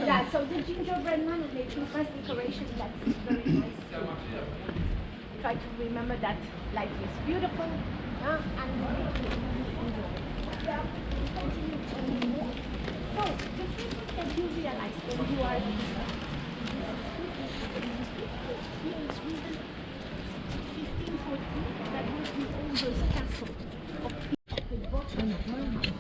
Yeah, so the gingerbread man and the Christmas decoration, that's very nice. Try to remember that life is beautiful and yeah, continue to move. So, the first thing that you realize when you are in Sweden, 1514, that was the oldest castle of the bottom of Rhine.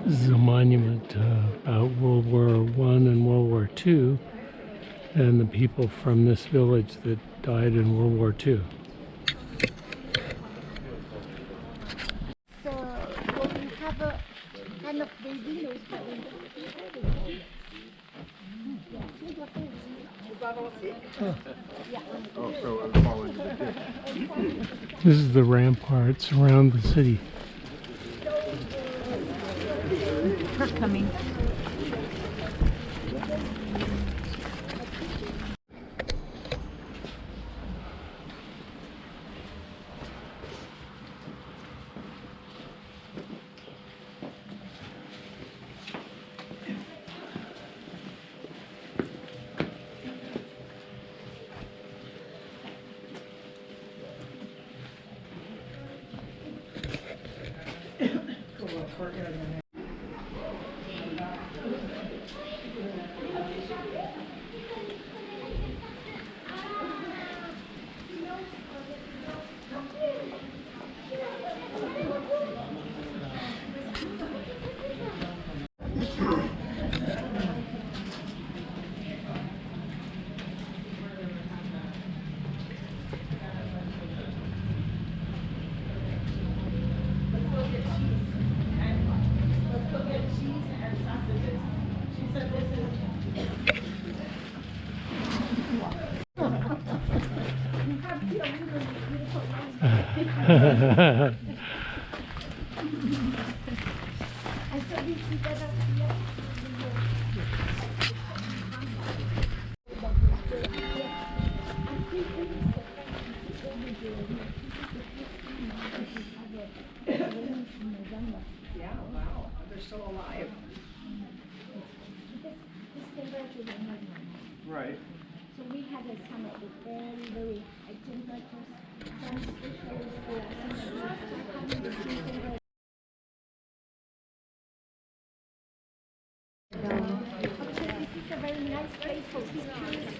This is a monument about World War I and World War II and the people from this village that died in World War II. So when you have a kind of baby, those Oh, so I'm following the kid. This is the ramparts around the city. coming. Yeah, wow, they're still alive. Right. So we had a summer with very, very high temperatures. Some specialists were this is a very nice place for pictures.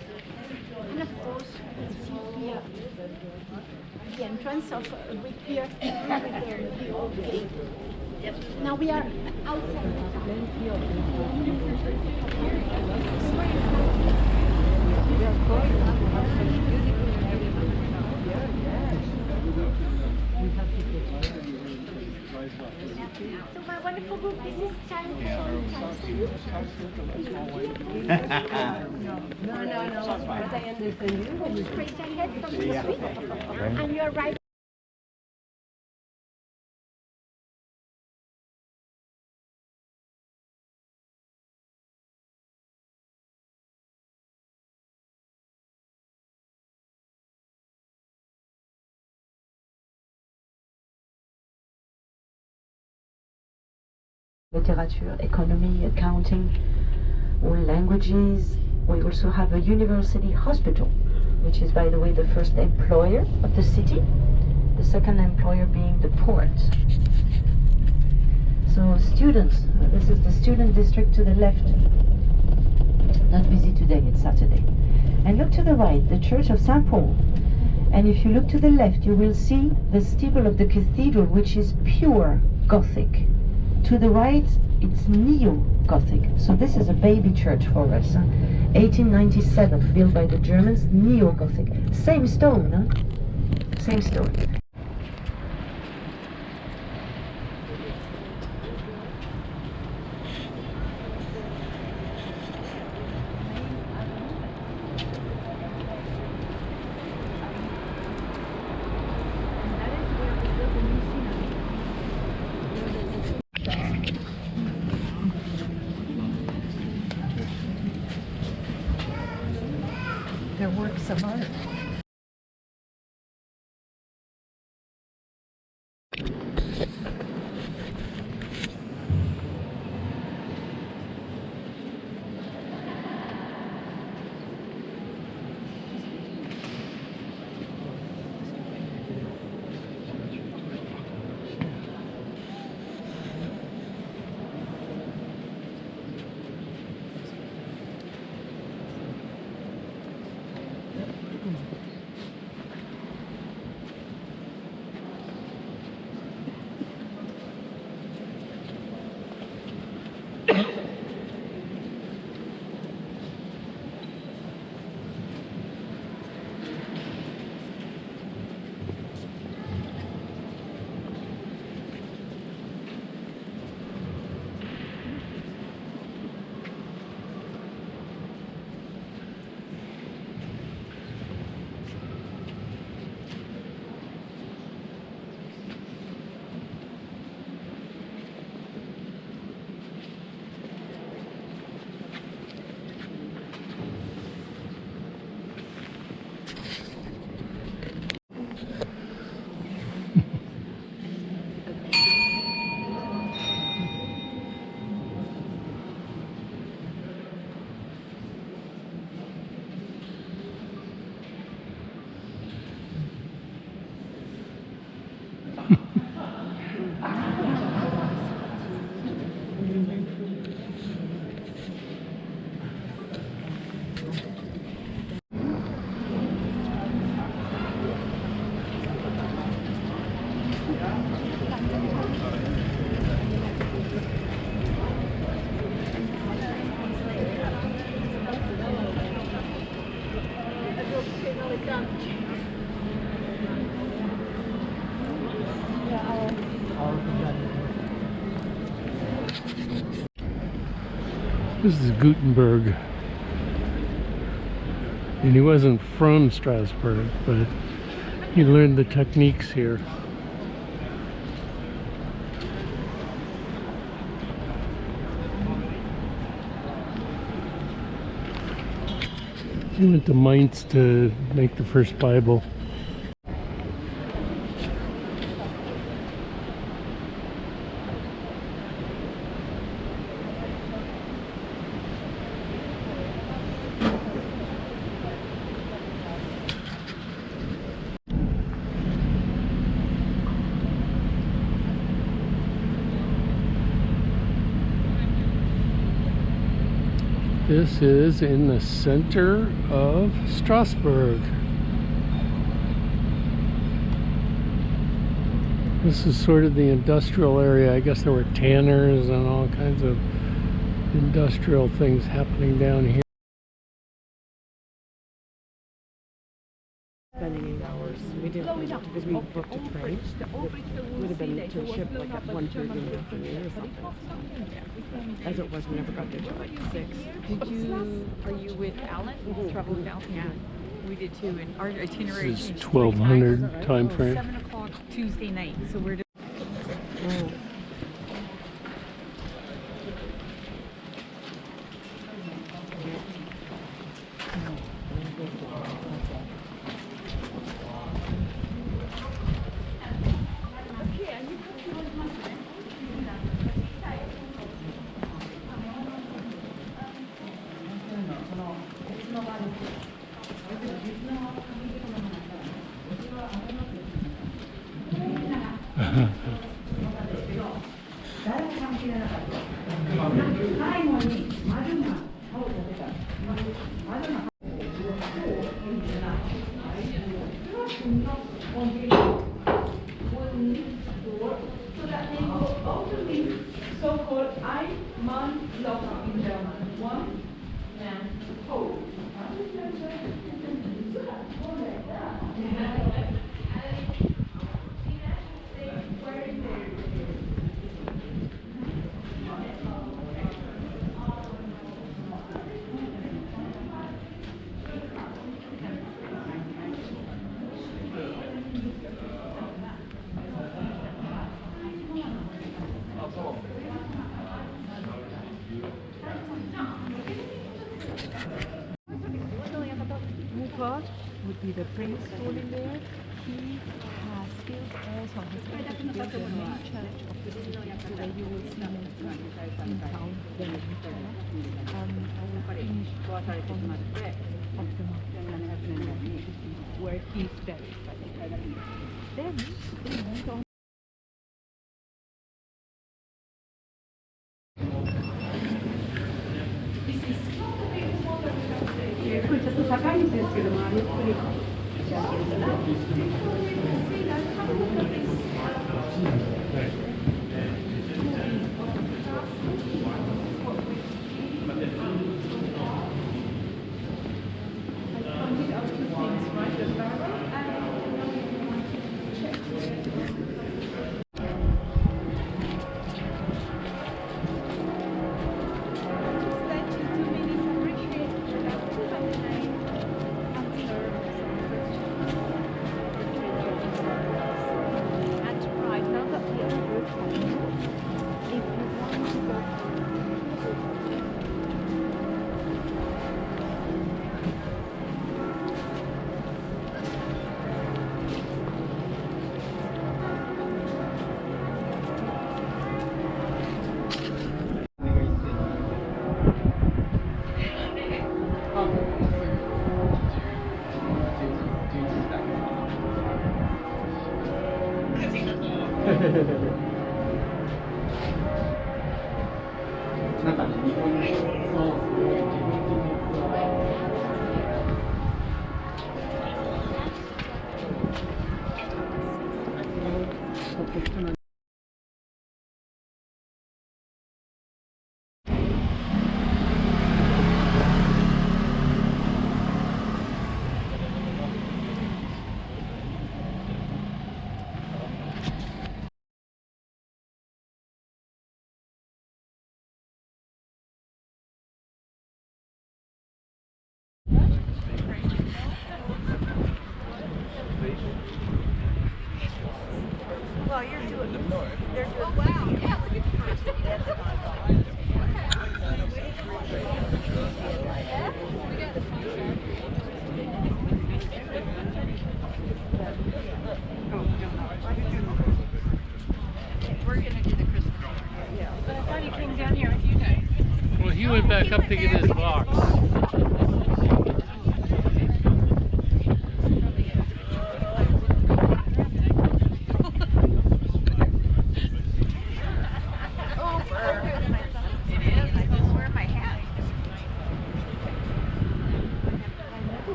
And of course, you can see here the entrance of a brick here, right there, the old gate. Yep. Now we are outside the So my wonderful book, this is time for you. No. But I understand you. Straight ahead from the street. And you're right. Literature, economy, accounting, all languages. We also have a university hospital, which is, by the way, the first employer of the city, the second employer being the port. So students, this is the student district to the left. Not busy today, it's Saturday. And look to the right, the Church of St. Paul. And if you look to the left, you will see the steeple of the cathedral, which is pure Gothic. To the right, it's neo-Gothic. So this is a baby church for us. 1897, built by the Germans, neo-Gothic. Same stone, huh? Same stone. They're works of art. This is Gutenberg. And he wasn't from Strasbourg, but he learned the techniques here. He went to Mainz to make the first Bible. This is in the center of Strasbourg. This is sort of the industrial area. I guess there were tanners and all kinds of industrial things happening down here. Spending 8 hours. We didn't because we booked a train. It would have been to a ship like at 1:30 in the afternoon or something. As it was, we never got there till like 6. Are you with Alan? Travel with Alan? Yeah. We did too, and our itinerary This is changed 1200 time frame. 7 o'clock Tuesday night, so we're just so-called Ein-Mann-Block in German. One man pole. spot would be the Prince Stone in there. He has built also has built the main church of the city, so where you will see him in town the main church. I will finish of the mountain, where he's buried. Then they went on. Well, you're doing the north. They're doing. Oh wow! Yeah, look at We're gonna do the Christmas. Yeah. But I thought he came down here with you guys. Well, he went back up to get his box.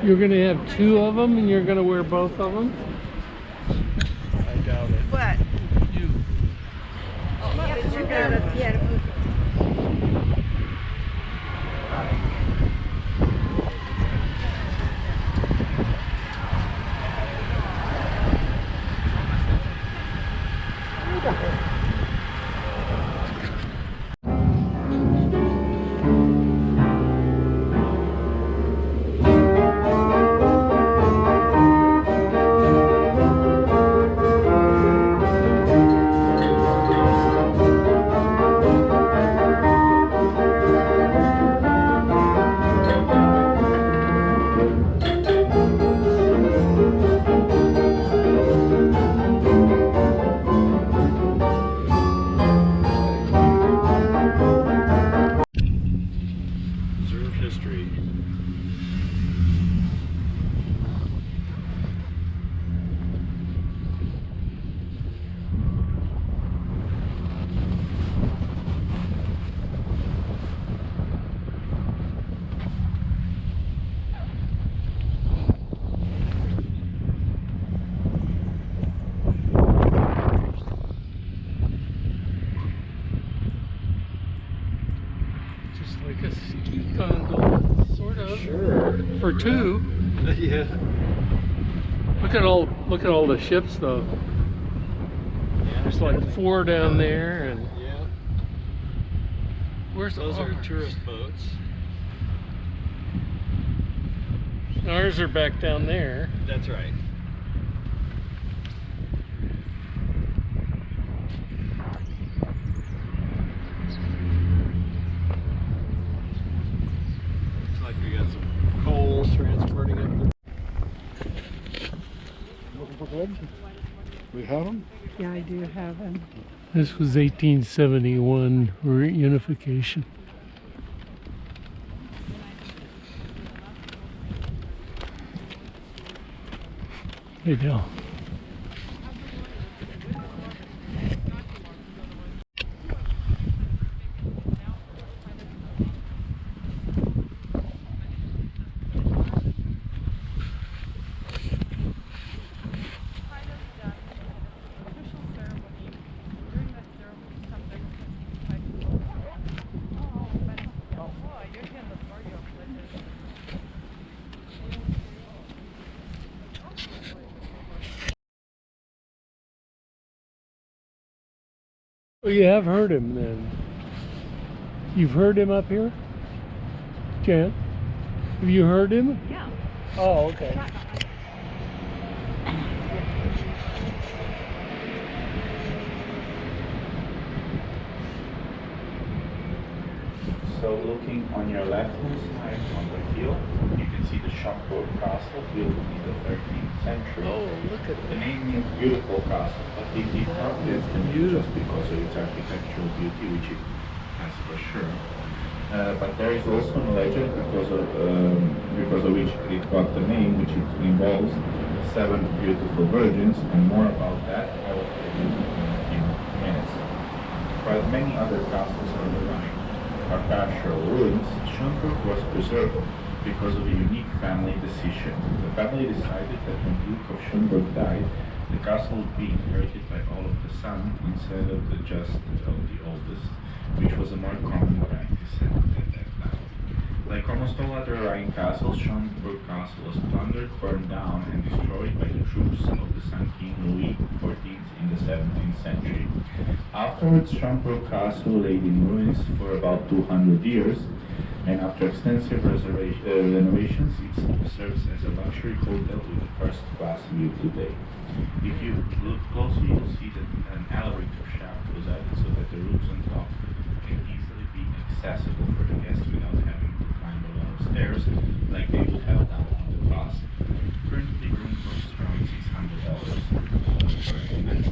You're going to have two of them and you're going to wear both of them? I doubt it. What? You. Oh, yeah, but you're gonna, yeah. History. Just like a ski gondola, sort of. Sure. For two. Yeah. Look at all the ships though. There's like 4 down there, and Yeah. where's Those are ours? tourist boats. Ours are back down there. That's right. Good. We have them? Yeah, I do have them. This was 1871 reunification. Hey, Dale. Oh, you have heard him then. You've heard him up here? Jan? Have you heard him? Yeah. Oh, okay. So looking on your left-hand side on the hill, you can see the Schomburg Castle built in the 13th century. Oh, look at The that. name means beautiful castle, but it did not get the name just because of its architectural beauty, which it has for sure. But there is also a legend because of which it got the name, which it involves 7 beautiful virgins, and more about that I will tell you in a few minutes. But many other castles on the Rhine are partial ruins. Schomburg was preserved because of a unique family decision. The family decided that when Duke of Schomburg died, the castle would be inherited by all of the sons instead of just the oldest, which was a more common practice at that time. Like almost all other Rhine castles, Schomburg Castle was plundered, burned down, and destroyed by the troops of the Sun King Louis XIV in the 17th century. Afterwards, Schomburg Castle laid in ruins for about 200 years, and after extensive renovations, it serves as a luxury hotel with a first-class view today. If you look closely, you'll see that an elevator shaft was added so that the rooms on top can easily be accessible for the guests without having to climb a lot of stairs like they would have down on the bus. Currently, room costs around $600 per night.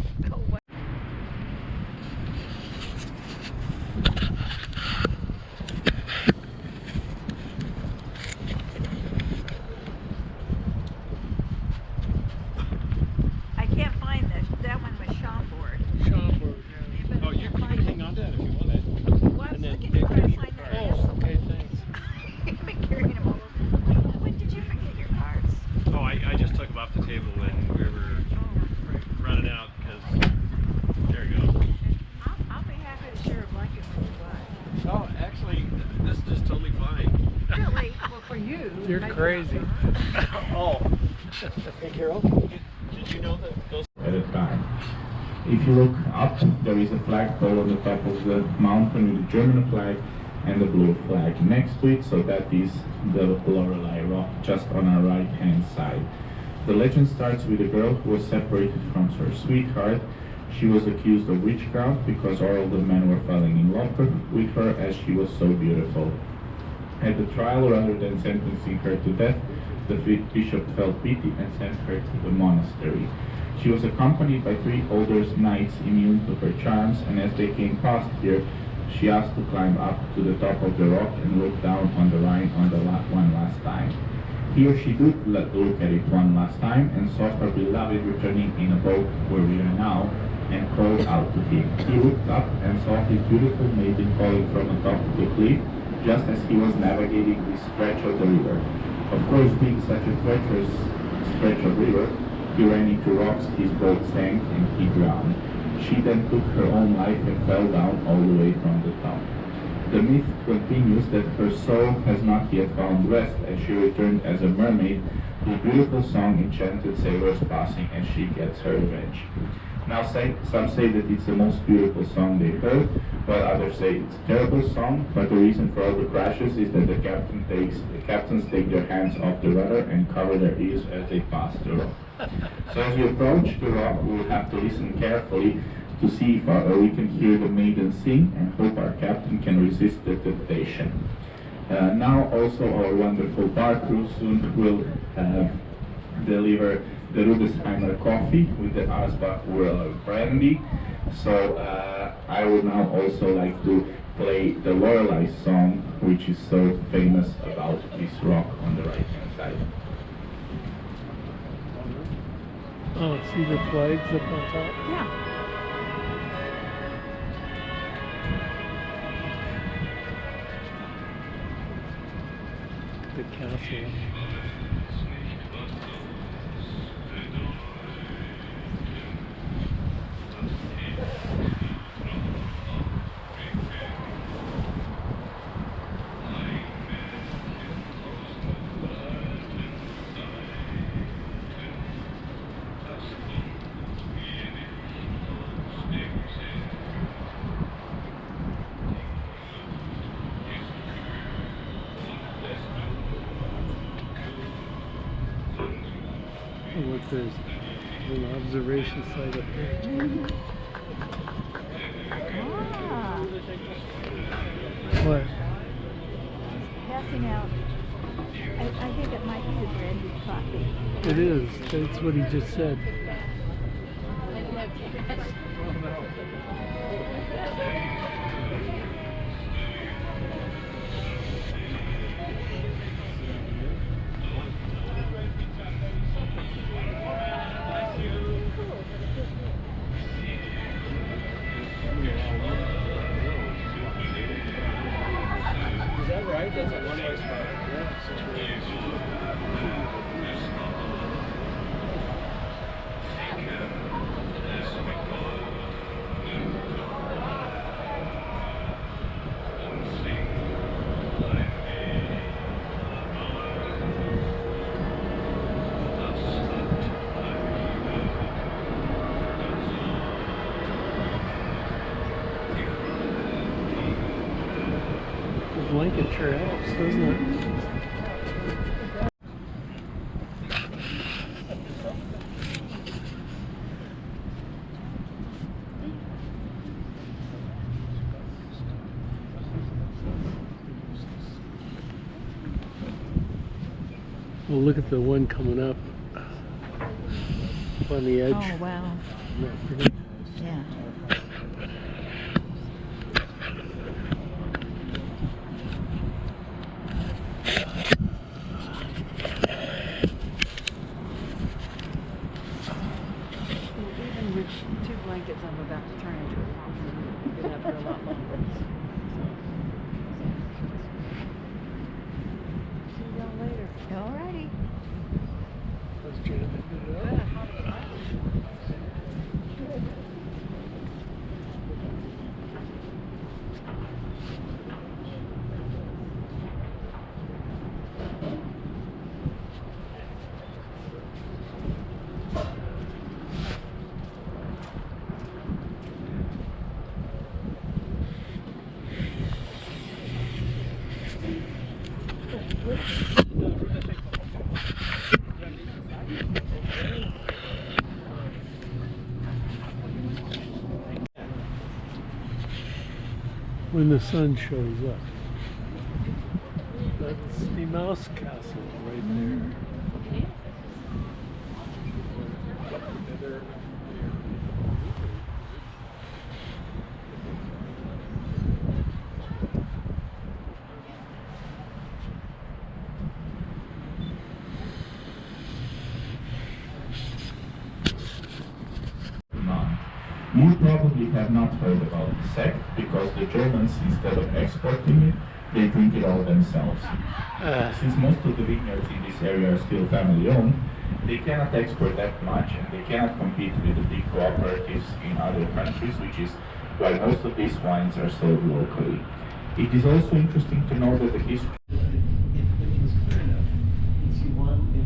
I can't find this. That one was Schomburg. Schomburg. Oh, you can hang on to that if you want it. Well, I was And then looking take to try to your find that. cards. Oh, okay, thanks. I've been carrying them all over. When did you forget your cards? Oh, I just took them off the table when we were running out because there you go. I'll be happy to share a blanket with you. Oh, actually, this is just totally fine. Really? Well, for you. You're maybe crazy. not for her. Oh. Hey, Carol, did you know that those... At a time. If you look up, there is a flagpole on the top of the mountain with the German flag and the blue flag next to it, so that is the Lorelei Rock just on our right hand side. The legend starts with a girl who was separated from her sweetheart. She was accused of witchcraft because all the men were falling in love with her as she was so beautiful. At the trial, rather than sentencing her to death, the bishop felt pity and sent her to the monastery. She was accompanied by 3 older knights immune to her charms, and as they came past here, she asked to climb up to the top of the rock and look down on the Rhine one last time. Here she did look at it one last time and saw her beloved returning in a boat where we are now, and called out to him. He looked up and saw his beautiful maiden calling from atop the cliff, just as he was navigating this stretch of the river. Of course, being such a treacherous stretch of river, he ran into rocks, his boat sank, and he drowned. She then took her own life and fell down all the way from the top. The myth continues that her soul has not yet found rest, and she returned as a mermaid, whose beautiful song enchanted sailors passing, and she gets her revenge. Now some say that it's the most beautiful song they heard, while others say it's a terrible song, but the reason for all the crashes is that the captains take their hands off the rudder and cover their ears as they pass the rock. So as we approach the rock, we will have to listen carefully to see if we can hear the maiden sing and hope our captain can resist the temptation. Now also our wonderful bar crew soon will deliver the Rudesheimer coffee with the Asbach brandy. So I would now also like to play the Lorelei song, which is so famous about this rock on the right hand side. Oh, see the flags up on top? Yeah. The castle. Oh, look, there's an observation site up there. Ah, What? passing out. I think it might be the brandy coffee. It is. That's what he just said. Is that right? That's a one-way spot. The blanket sure helps, doesn't it? Well, look at the one coming up on the edge. Oh, wow. Yeah, pretty- Yeah. Even with 2 blankets, I'm about to turn into a coffin. Been up for a lot longer. See y'all later. Alrighty. Let's try to pick it up. When the sun shows up. That's the mouse castle right there. You probably have not heard about the sect because the Germans, instead of exporting it, they drink it all themselves. Since most of the vineyards in this area are still family owned, they cannot export that much and they cannot compete with the big cooperatives in other countries, which is why most of these wines are sold locally. It is also interesting to know that the history.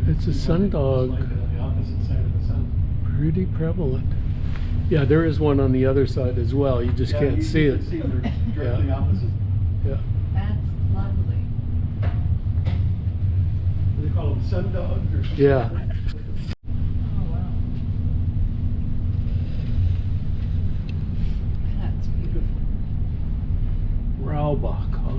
It's a sundog. Pretty prevalent. Yeah, there is one on the other side as well. You just can't see it. Directly opposite. Yeah. That's lovely. They call them sundog or something. Yeah. Oh, wow. That's beautiful. Raubach, huh?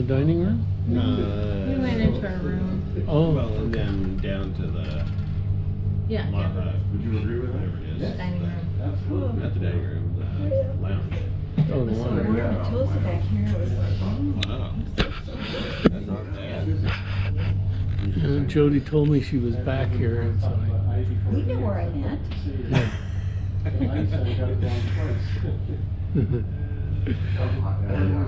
the dining room? We went into our room. Oh, Well, and then down to the Yeah. would you agree with whatever it is? Dining room. Absolutely. Not the dining room, the lounge. oh, the So one. warm and toasty back here. It was like, Wow. That's not bad. Jody told me she was back here, and so you knew where I met. Einstein got it wrong twice.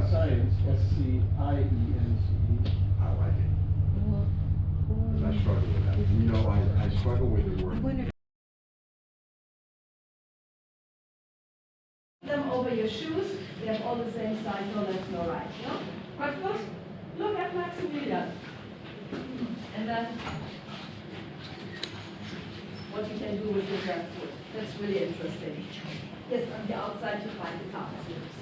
Science, S-C-I-E-N-C-E. I like it. 'Cause I struggle with that. You know, I struggle with the word. Them over your shoes, they have all the same size, no left, no right. No? But first, look at Maximilian. And then what you can do with your left foot. That's really interesting. Yes, on the outside you find the carpet slips.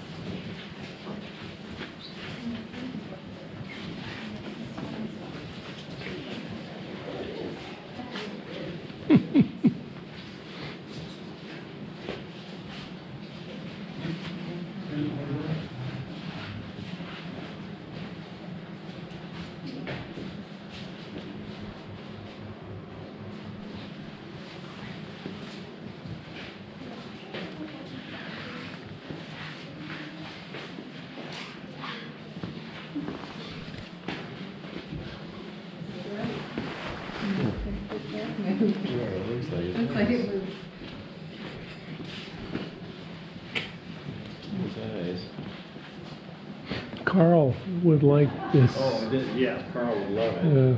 Looks like it was. Nice. Carl would like this. Oh, yeah, Carl would love it.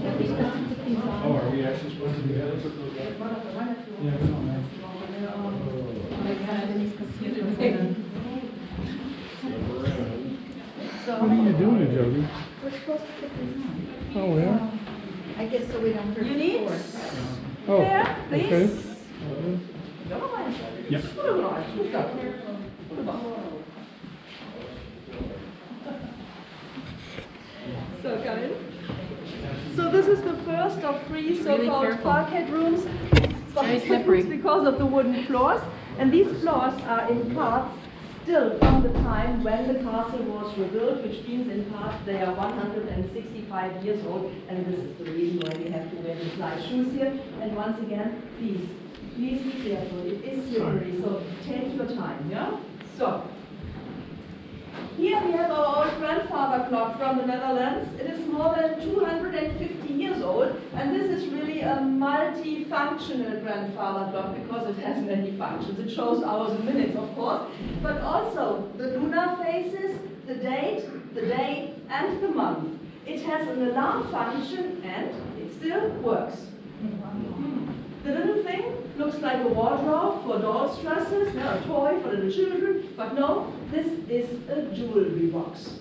Oh, are we actually supposed to be able to put those back? Yeah, no, man. What are you doing, Jody? We're supposed to put these on. Oh, yeah? I guess so we don't hurt You the need? floor. Oh, There, please. okay. Yep. So geil. So this is the first of three so-called careful. parquet rooms. Very slippery. Because of the wooden floors. And these floors are in parts still from the time when the castle was rebuilt, which means in part they are 165 years old. And this is the reason why we have to wear these light shoes here. And once again, please be careful. It is slippery, so take your time, yeah? So. Here we have our old grandfather clock from the Netherlands. It is more than 250 years old, and this is really a multi-functional grandfather clock because it has many functions. It shows hours and minutes, of course, but also the lunar phases, the date, the day, and the month. It has an alarm function, and it still works. The little thing looks like a wardrobe for dolls' dresses, a toy for little children, but no, this is a jewelry box.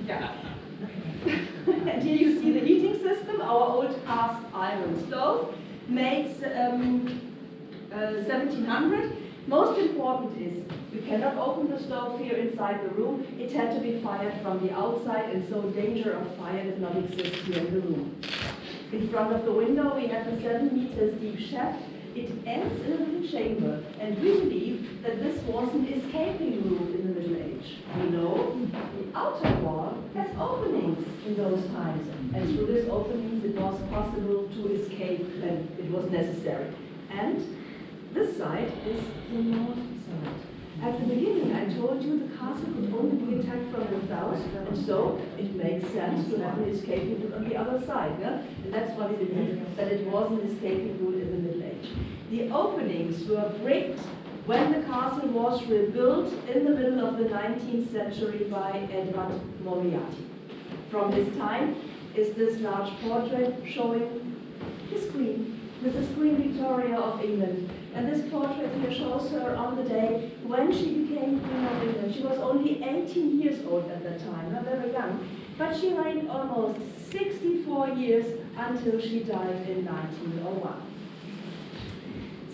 Yeah. And here you see the heating system. Our old cast iron stove makes 1700. Most important is you cannot open the stove here inside the room. It had to be fired from the outside, and so danger of fire did not exist here in the room. In front of the window, we have a 7 meters deep shaft. It ends in a little chamber, and we believe that this was an escaping room in the Middle Age. We know the outer wall has openings in those times, and through these openings it was possible to escape when it was necessary. And this side is the north side. At the beginning, I told you the castle could only be attacked from the south, and so it makes sense to have an escaping route on the other side. Yeah? And that's what we believe, that it was an escaping route in the Middle Age. The openings were bricked when the castle was rebuilt in the middle of the 19th century by Edward Moriarty. From his time is this large portrait showing his queen, Mrs. Queen Victoria of England. And this portrait here shows her on the day when she became Queen of England. She was only 18 years old at that time, not very young. But she reigned almost 64 years until she died in 1901.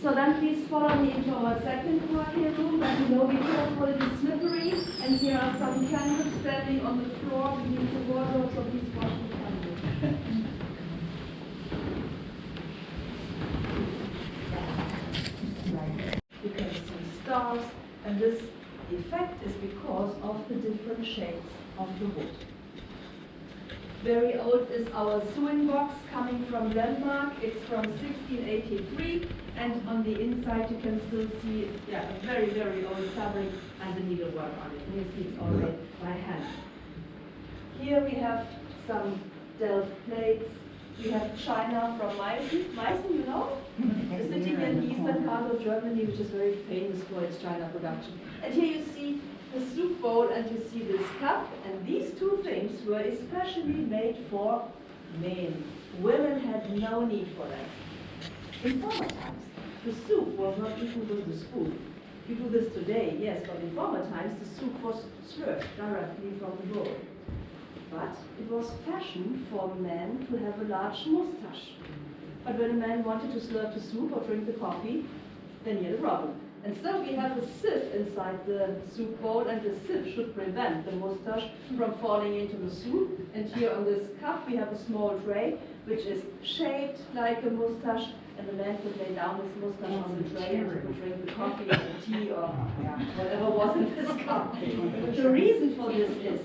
So then please follow me into our second parquet room, but you know, be careful, it is slippery, and here are some candles standing on the floor beneath the wardrobe, so please wash the candles. You can see stars, and this effect is because of the different shades of the wood. Very old is our sewing box coming from Denmark. It's from 1683, and on the inside you can still see a very, very old fabric and the needlework on it. And you see it's all made by hand. Here we have some delft plates. We have china from Meissen. Meissen, you know? The city in the eastern part of Germany, which is very famous for its china production. And here you see the soup bowl and you see this cup. And these two things were especially made for men. Women had no need for that. In former times, the soup was not eaten with the spoon. You do this today, yes, but in former times the soup was served directly from the bowl. But it was fashion for men to have a large moustache. But when a man wanted to slurp the soup or drink the coffee, then he had a problem. And so we have a sieve inside the soup bowl, and the sieve should prevent the moustache from falling into the soup. And here on this cup we have a small tray, which is shaped like a moustache, and the man could lay down his moustache on the tray and he could drink the coffee or the tea or whatever was in this cup. The reason for this is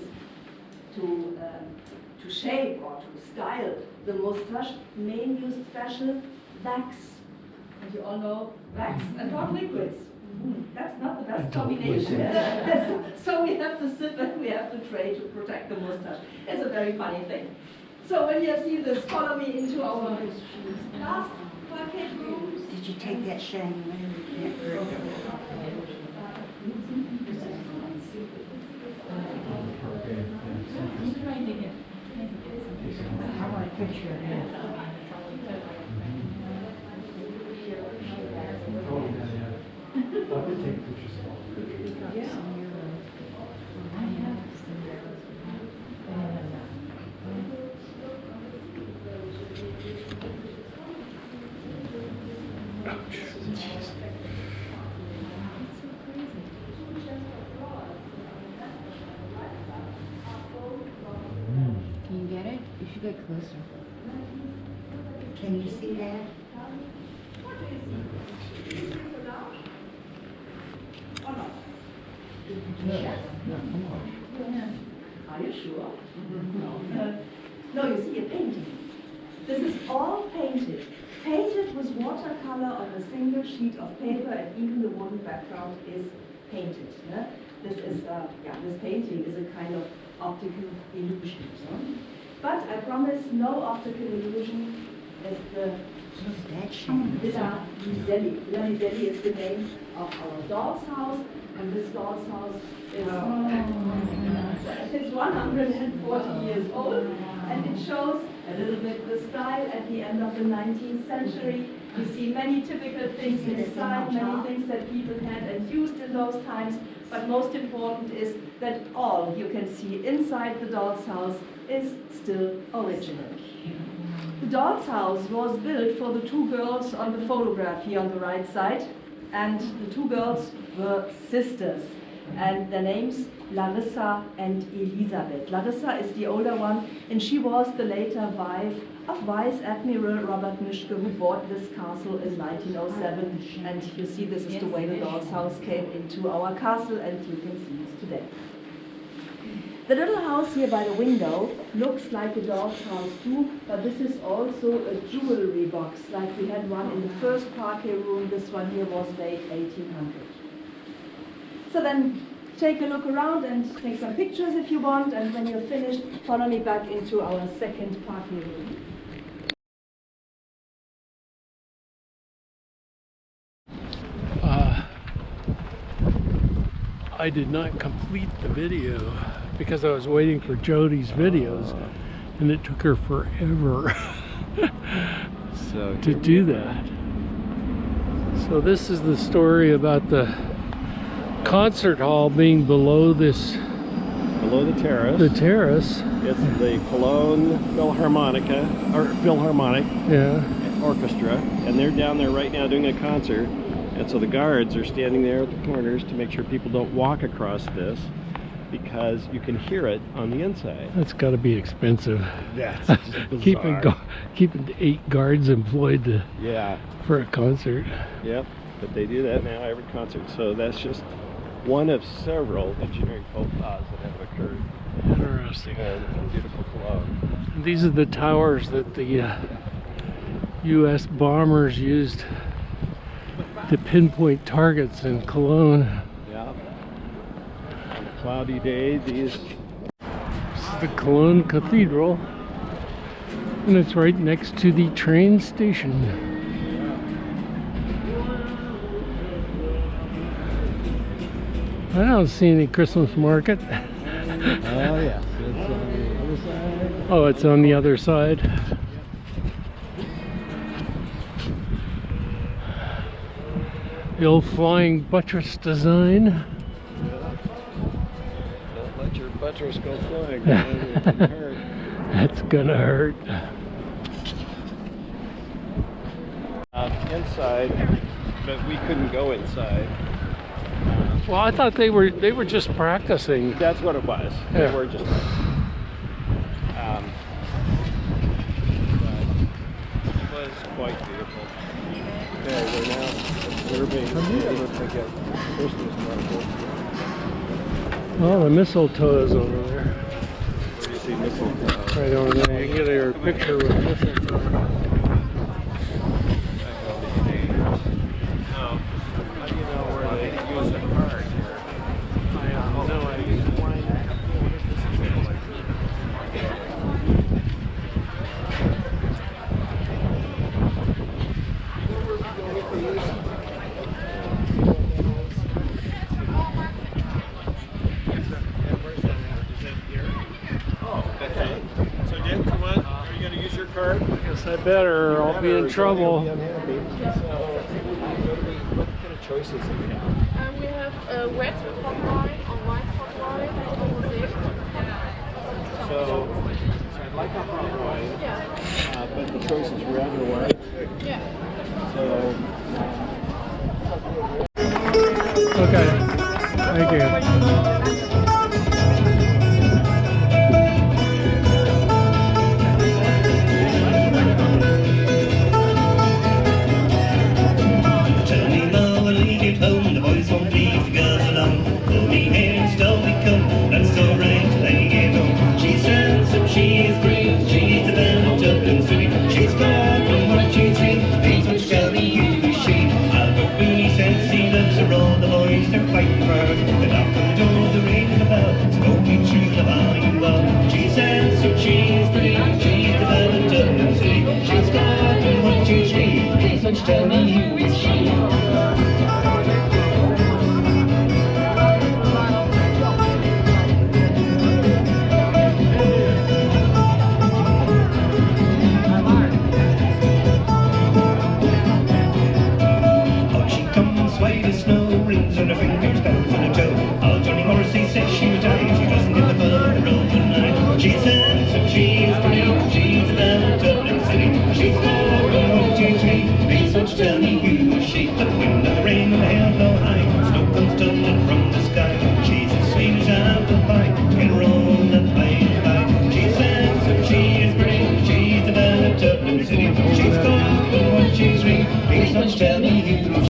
to shape or to style the moustache. Men used special wax. And you all know wax and hot liquids. That's not the best combination. So we have the sieve and we have the tray to protect the moustache. It's a very funny thing. So when you have seen this, follow me into our last bucket room. Did you take that shiny I want a picture of that. I could take pictures of all the pictures. Can you get it? You should get closer. Can you see that? Are you sure? No, you see a painting. This is all painted. Painted with watercolor on a single sheet of paper, and even the wooden background is painted. Yeah? This is, this painting is a kind of optical illusion. So? But I promise no optical illusion is the Villa Liselli. Villa Liselli is the name of our doll's house, and this doll's house is it's 140 years old, and it shows a little bit the style at the end of the 19th century. You see many typical things inside, many things that people had and used in those times, but most important is that all you can see inside the doll's house is still original. The doll's house was built for the two girls on the photograph here on the right side, and the two girls were sisters, and their names Larissa and Elisabeth. Larissa is the older one, and she was the later wife of Vice Admiral Robert Mischke, who bought this castle in 1907. And you see, this is the way the doll's house came into our castle, and you can see it today. The little house here by the window looks like a doll's house too, but this is also a jewelry box, like we had one in the first parquet room. This one here was late 1800. So then take a look around and take some pictures if you want, and when you're finished, follow me back into our second parquet room. I did not complete the video because I was waiting for Jody's videos, and it took her forever to do that. So this is the story about the concert hall being below this. Below the terrace. The terrace. It's the Cologne Philharmonic Yeah. Orchestra, and they're down there right now doing a concert. And so the guards are standing there at the corners to make sure people don't walk across this, because you can hear it on the inside. That's got to be expensive. That's just bizarre. keeping 8 guards employed Yeah. for a concert. Yep. But they do that now every concert. So that's just one of several engineering faux pas that have occurred. Interesting. In beautiful Cologne. And these are the towers that the U.S. bombers used to pinpoint targets in Cologne. Yeah. On a cloudy day, these. This is the Cologne Cathedral, and it's right next to the train station. I don't see any Christmas market. Oh yes, it's on the other side. Oh, it's on the other side. The old flying buttress design. Don't let your buttress go flying. It can hurt. That's gonna hurt. Inside, but we couldn't go inside. Well, I thought they were just practicing. That's what it was. Yeah. They were just. But it was quite beautiful. Okay, we're now observing the Christmas market. Oh, the mistletoe is over there. Where do you see mistletoe? Right over there. You can get a picture with mistletoe. No. How do you know where they use the card here? I have no idea. So Dick, come on. Are you going to use your card? Guess I better, or I'll be in trouble. What kind of choices do you have? We have wet hot wine, or white hot wine, or rosé. So I'd like a hot wine. Yeah. But the choice is red or white. Yeah. So Okay. Thank you. Tell me, Mama, leave it home. The boys won't leave the girls alone. Pull me hair and stole me coat. That's alright till they get home. She's handsome, she's great. She's the belle of Dublin City. She's got 1, 2, 3. Please won't you tell me who is she? Albert Booney says he loves her. All the boys they're fighting for her. The knock on the door, the ring the bell. Smoking through the volume well. She's handsome, she's great. She's the belle of Dublin City. She's got 1, 2, 3. Please won't you tell me who is she? White as snow, rings on her fingers, bells on her toe. All Johnny Morrissey says she would die if she doesn't get the fun of rolling night. She's handsome, she's pretty, she's a belle of Dublin City. She's got 1, 2, 3. Please won't you tell me who is she? The wind and the rain and the hail blow high. Snow comes tumbling from the sky. She's as sweet as apple pie. Can roll that by and by. She's handsome, she's pretty, she's a belle of Dublin City. She's got 1, 2, 3. Please won't you tell me who is she?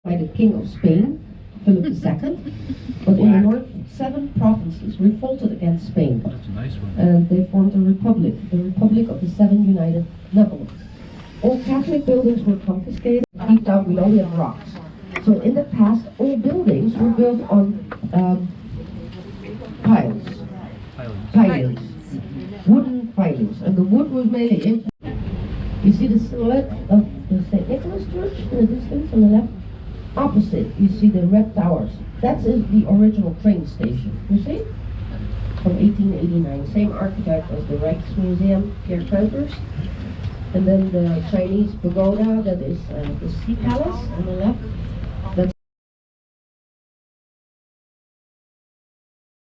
by the King of Spain, Philip II. But in the north, 7 provinces revolted against Spain. That's a nice one. And they formed a republic, the Republic of the Seven United Netherlands. All Catholic buildings were confiscated. Deep down below we have rocks. So in the past, all buildings were built on pilings, wooden pilings, and the wood was made in. You see the silhouette of the St. Nicholas Church in the distance on the left? Opposite, you see the red towers. That is the original train station, you see? From 1889, same architect as the Rijksmuseum, Pierre Kuipers. And then the Chinese pagoda, that is the Sea Palace on the left.